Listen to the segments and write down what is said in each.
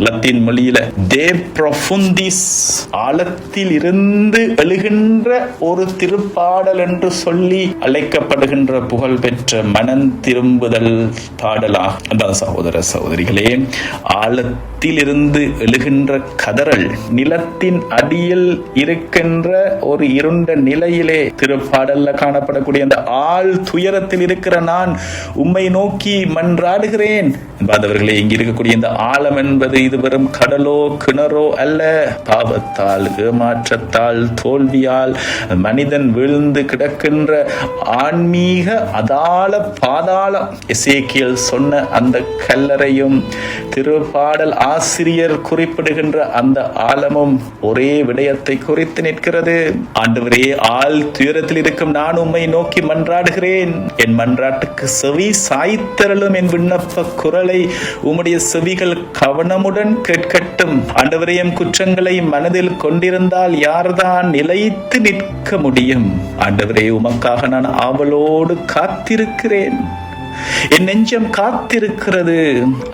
Latin மொழியில டே ப்ரொஃபுண்டிஸ், ஆழத்தில் இருந்து எழுகின்ற ஒரு திருப்பாடல் என்று சொல்லி அழைக்கப்படுகின்ற புகழ்பெற்ற மனம் திரும்புதல் பாடலாக. அதான் சகோதர சகோதரிகளே, ஆழத்தில் இருந்து எழுகின்ற கதறல், நிலத்தின் அடியில் இருக்கின்ற ஒரு இருண்ட நிலையிலே திருப்பாடல்ல காணப்படக்கூடிய அந்த ஆள் துயரத்தில் இருக்கிற நான் உம்மை நோக்கி மன்றாடுகிறேன் என்பவர்களே. இங்கு இருக்கக்கூடிய இந்த ஆழம் என்பது இது வெறும் கடலோ கிணறோ அல்ல. பாவத்தால், ஏமாற்றத்தால், தோல்வியால் மனிதன் வீழ்ந்து கிடக்கின்ற ஆன்மீக அதாள பாதாளம். எசேக்கியேல் சொன்ன அந்த கல்லறையும் திருப்பாடல் ஆசிரியர் குறிப்பிடுகின்ற அந்த ஆழமும் ஒரே விடயத்தை குறித்து நிற்கிறது. ஆண்டவரே, ஆள் துயரத்தில் இருக்கும் நான் உம்மை நோக்கி மன்றாடுகிறேன். என் மன்றாட்டுக்கு செவி சாய்த்தரலும். என் விண்ணப்ப குரலை உம்முடைய செவிகள் கவனமுடன் கேட்கட்டும். ஆண்டவரே, என் குற்றங்களை மனதில் கொண்டிருந்தால் யார்தான் நிலைத்து நிற்க முடியும்? ஆண்டவரே, உமக்காக நான் ஆவலோடு காத்திருக்கிறேன். என் நெஞ்சம் காத்திருக்கிறது.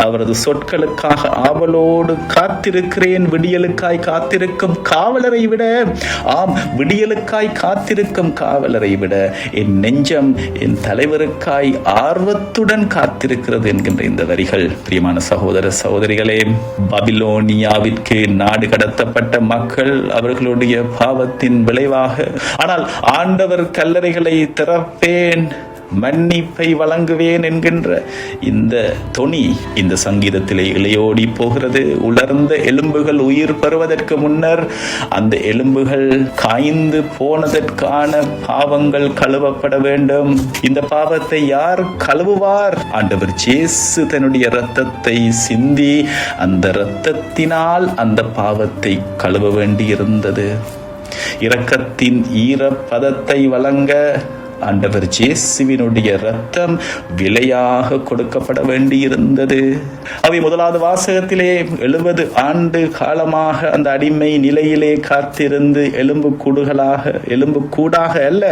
அவரது சொற்களுக்காக ஆவலோடு காத்திருக்கிறேன். விடியலுக்காய் காத்திருக்கும் காவலரை விட, ஆம், விடியலுக்காய் காத்திருக்கும் காவலரை விட என் நெஞ்சம் என் தலைவருக்காய் ஆர்வத்துடன் காத்திருக்கிறது என்கின்ற இந்த வரிகள். பிரியமான சகோதர சகோதரிகளே, பாபிலோனியாவிற்கு நாடு கடத்தப்பட்ட மக்கள் அவர்களுடைய பாவத்தின் விளைவாக, ஆனால் ஆண்டவர் கல்லறைகளை திறப்பேன், மன்னிப்பை வழங்குவேன் என்கின்ற இந்த தொனி இந்த சங்கீதத்திலே இளையோடி போகிறது. உலர்ந்த எலும்புகள் உயிர் பெறுவதற்கு முன்னர் அந்த எலும்புகள் காய்ந்து போனதற்கான பாவங்கள் கழுவப்பட வேண்டும். இந்த பாவத்தை யார் கழுவுவார்? ஆண்டவர் இயேசு தன்னுடைய இரத்தத்தை சிந்தி அந்த இரத்தத்தினால் அந்த பாவத்தை கழுவ வேண்டியிருந்தது. இரக்கத்தின் ஈரப்பதத்தை வழங்க ஆண்டவர் இயேசுவினுடைய இரத்தம் விலையாக கொடுக்கப்பட வேண்டியிருந்தது. அவை முதலாவது வாசகத்திலே 70 ஆண்டு காலமாக அந்த அடிமை நிலையிலே காத்திருந்து எலும்பு கூடாக அல்ல,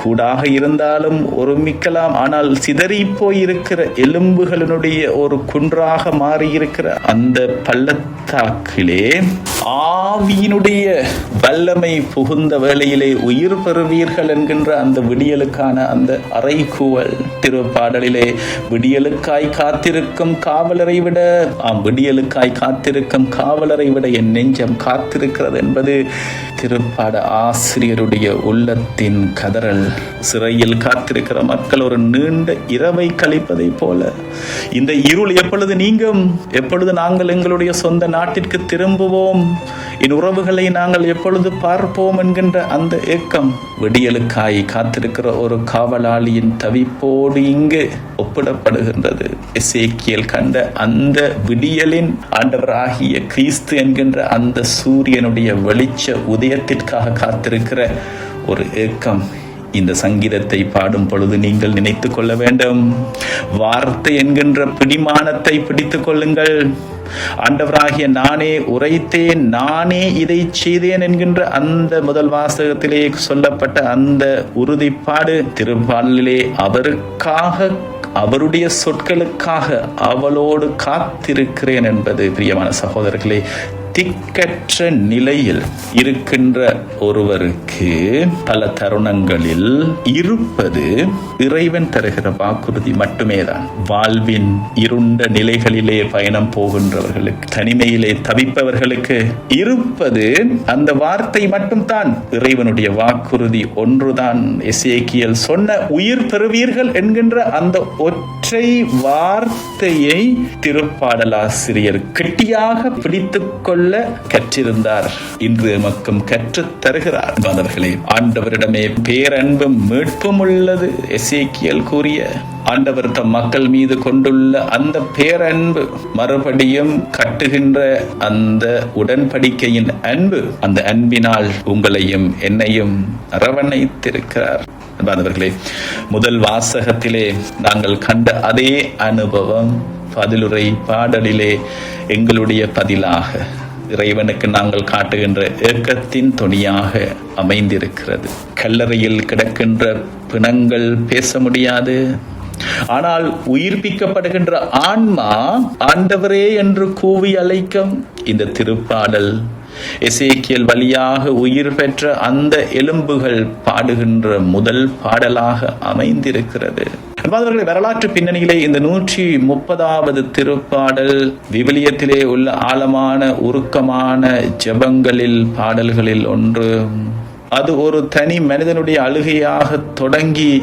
கூடாக இருந்தாலும் ஒருமிக்கலாம், ஆனால் சிதறி போயிருக்கிற எலும்புகளினுடைய ஒரு குன்றாக மாறியிருக்கிற அந்த பள்ளத்தாக்கிலே ஆவியினுடைய வல்லமை புகுந்த வேளையிலே உயிர் பெறுவீர்கள் என்கின்ற அந்த விடியலுக்கான அந்த அறைகூவல் திருப்பாடலிலே, விடியலுக்காய் காத்திருக்கும் காவலரை விட, விடியலுக்காய் காத்திருக்கும் காவலரை விட என் நெஞ்சம் காத்திருக்கிறது என்பது திருப்பாட ஆசிரியருடைய உள்ளத்தின் கதறல். சிறையில் காத்திருக்கிற மக்கள் ஒரு நீண்ட இரவை கழிப்பதை போல இந்த இருள் எப்பொழுது நீங்கும், எப்பொழுது நாங்கள் எங்களுடைய சொந்த நாட்டிற்கு திரும்புவோம், என் உறவுகளை நாங்கள் எப்பொழுது பார்ப்போம் என்கின்ற அந்த ஏக்கம் விடியலுக்காய் காத்திருக்கிற ஒரு காவலாளியின் தவிப்போடு இங்கு ஒப்பிடப்படுகின்றது. எசேக்கியேல் கண்ட அந்த விடியலின் ஆண்டவராகிய கிறிஸ்து என்கின்ற அந்த சூரியனுடைய வெளிச்ச உதயத்திற்காக காத்திருக்கிற ஒரு ஏக்கம் இந்த சங்கீதத்தை பாடும் பொழுது நீங்கள் நினைத்துக் கொள்ள வேண்டும். வார்த்தை என்கின்ற பிடிமானத்தை பிடித்துக் கொள்ளுங்கள். ஆண்டவராகிய நானே உரைத்தேன், நானே இதை செய்தேன் என்கின்ற அந்த முதல் வாசகத்திலே சொல்லப்பட்ட அந்த உறுதிப்பாடு திருப்பாடலிலே அவருக்காக, அவருடைய சொற்களுக்காக அவளோடு காத்திருக்கிறேன் என்பது பிரியமான சகோதரர்களே, திக்கற்ற நிலையில் இருக்கின்ற ஒருவருக்கு பல தருணங்களில் இருப்பது இறைவன் தருகிற வாக்குறுதி மட்டுமே தான். வாழ்வின் இருண்ட நிலைகளிலே பயணம் போகின்றவர்களுக்கு, தனிமையிலே தவிப்பவர்களுக்கு இருப்பது அந்த வார்த்தை மட்டும்தான். இறைவனுடைய வாக்குறுதி ஒன்றுதான். எசேக்கியேல் சொன்ன உயிர் பெறுவீர்கள் என்கின்ற அந்த ஒற்றை வார்த்தையை திருப்பாடலாசிரியர் கெட்டியாக பிடித்துக் கொள்ள கற்றிருந்தார். இன்று எமக்கும் கற்றுத் தருகிறார். ஆண்டவரிடமே பேரன்பும் மீட்பும் உள்ளது. எசேக்கியேல் கூறிய ஆண்டவர் தம் மக்கள் மீது கொண்டுள்ள அந்த பேரன்பு, மறுபடியும் கட்டுகின்ற அந்த உடன்படிக்கையின் அன்பு, அந்த அன்பினால் உங்களையும் என்னையும் அரவணைத்திருக்கிறார். அன்பானவர்களே, முதல் வாசகத்திலே நாங்கள் கண்ட அதே அனுபவம் பதிலுரை பாடலிலே எங்களுடைய பதிலாக இறைவனுக்கு நாங்கள் காட்டுகின்ற ஏக்கத்தின் துணியாக அமைந்திருக்கிறது. கல்லறையில் கிடக்கின்ற பிணங்கள் பேச முடியாது, ஆனால் உயிர்ப்பிக்கப்படுகின்ற ஆன்மா ஆண்டவரே என்று கூவி அழைக்கும் இந்த திருப்பாடல் எசேக்கியேல் வழியாக உயிர் பெற்ற அந்த எலும்புகள் பாடுகின்ற முதல் பாடலாக அமைந்திருக்கிறது. வரலாற்று பின்னணியிலே இந்த 130வது திருப்பாடல் விவிலியத்திலே உள்ள ஆழமான உருக்கமான ஜெபங்களில் பாடல்களில் ஒன்று. அது ஒரு தனி மனிதனுடைய அழுகையாக தொடங்கி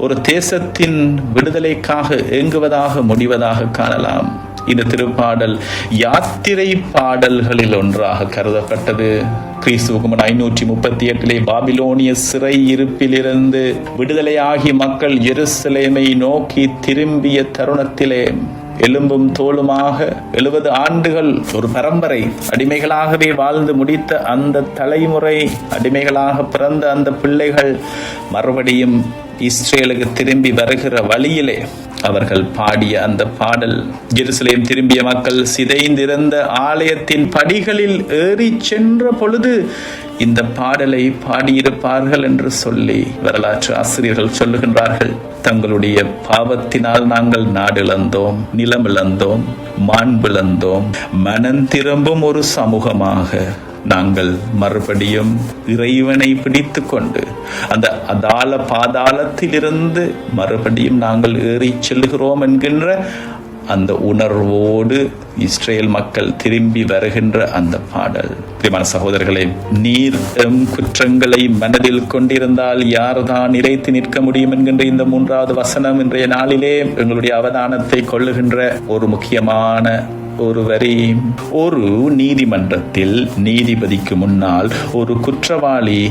ஒரு தேசத்தின் விடுதலைக்காக ஏங்குவதாக முடிவதாக காணலாம். இந்த திருப்பாடல் யாத்திரை பாடல்களில் ஒன்றாக கருதப்பட்டது. கிறிஸ்துவுக்கு முன் 538 பாபிலோனிய சிறை இருப்பிலிருந்து விடுதலையாகி மக்கள் எருசலேமை நோக்கி திரும்பிய தருணத்திலே எலும்பும் தோளுமாக 70 ஆண்டுகள் ஒரு பரம்பரை அடிமைகளாகவே வாழ்ந்து முடித்த அந்த தலைமுறை, அடிமைகளாக பிறந்த அந்த பிள்ளைகள் மறுபடியும் இஸ்ரேலுக்கு திரும்பி வருகிற வழியிலே அவர்கள் பாடிய அந்த பாடல், எருசலேம் திரும்பிய மக்கள் சிதைந்திருந்த ஆலயத்தின் படிகளில் ஏறி சென்ற பொழுது இந்த பாடலை பாடியிருப்பார்கள் என்று சொல்லி வரலாற்று ஆசிரியர்கள் சொல்லுகின்றார்கள். தங்களுடைய பாவத்தினால் நாங்கள் நாடிழந்தோம், நிலமிழந்தோம், மாண்பிழந்தோம். மனம் திரும்பும் ஒரு சமூகமாக நாங்கள் மறுபடியும் இறைவனை பிடித்து கொண்டு அந்த அதாள பாதாளத்திலிருந்து மறுபடியும் நாங்கள் ஏறி செல்கிறோம் என்கின்ற அந்த உணர்வோடு இஸ்ரேல் மக்கள் திரும்பி வருகின்ற அந்த பாடல். பிரியமான சகோதரர்களே, நீர் குற்றங்களை மனதில் கொண்டிருந்தால் யார்தான் நிலைத்து நிற்க முடியும் என்கின்ற இந்த 3வது வசனம் இன்றைய நாளிலே எங்களுடைய அவதானத்தை கொள்ளுகின்ற ஒரு முக்கியமான ஒரு வரி. ஒரு நீதிமன்றத்தில் நீதிபதிக்கு முன்னால் ஒரு குற்றவாளி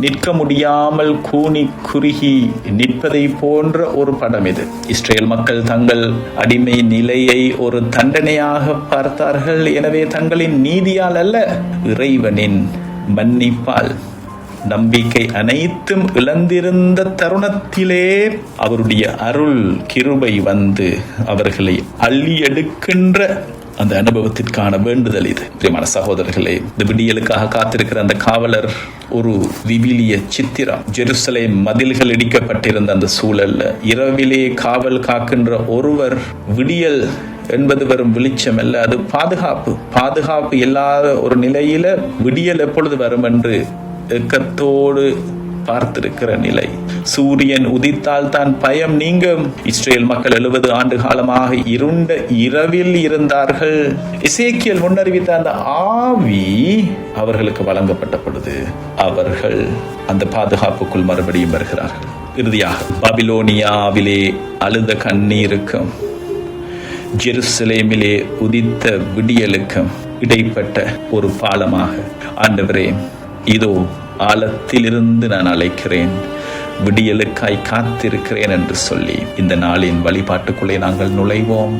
நிற்க முடியாமல் கூனி குறுகி நிற்பதை போன்ற ஒரு படம் இது. இஸ்ரேல் மக்கள் தங்கள் அடிமை நிலையை ஒரு தண்டனையாக பார்த்தார்கள். எனவே தங்களின் நீதியால் அல்ல, இறைவனின் மன்னிப்பால் நம்பிக்கை அனைத்தும் இழந்திருந்த தருணத்திலே அவருடைய அருள் கிருபை வந்து அவர்களை அள்ளி எடுக்கின்ற அந்த அனுபவத்திற்கான வேண்டுதல் இது. பிரியமான சகோதரர்களே, இந்த விடியலுக்காக காத்திருக்கிற அந்த காவலர் ஒரு விவிலிய சித்திரம். ஜெருசலேம் மதில்கள் இடிக்கப்பட்டிருந்த அந்த சூழல்ல இரவிலே காவல் காக்கின்ற ஒருவர், விடியல் என்பது வரும் வெளிச்சம் அல்ல, அது பாதுகாப்பு இல்லாத ஒரு நிலையில விடியல் எப்பொழுது வரும் என்று ஏக்கத்தோடு பார்த்திருக்கிற நிலை. சூரியன் உதித்தால் தான் பயம் நீங்கும். இஸ்ரேல் மக்கள் 70 ஆண்டு காலமாக இருண்ட இரவில் இருந்தார்கள். எசேக்கியேல் முன்னறிவித்த அந்த ஆவி அவர்களுக்கு வழங்கப்பட்ட பொழுது அவர்கள் அந்த பாதுகாப்புக்குள் மறுபடியும் வருகிறார்கள். இறுதியாக பாபிலோனியாவிலே அழுத கண்ணீருக்கும் ஜெருசலேமிலே உதித்த விடியலுக்கும் இடைப்பட்ட ஒரு பாலமாக, ஆண்டவரே இதோ ஆழத்திலிருந்து நான் அழைக்கிறேன், விடியலுக்காய் காத்திருக்கிறேன் என்று சொல்லி இந்த நாளின் வழிபாட்டுக்குள்ளே நாங்கள் நுழைவோம்.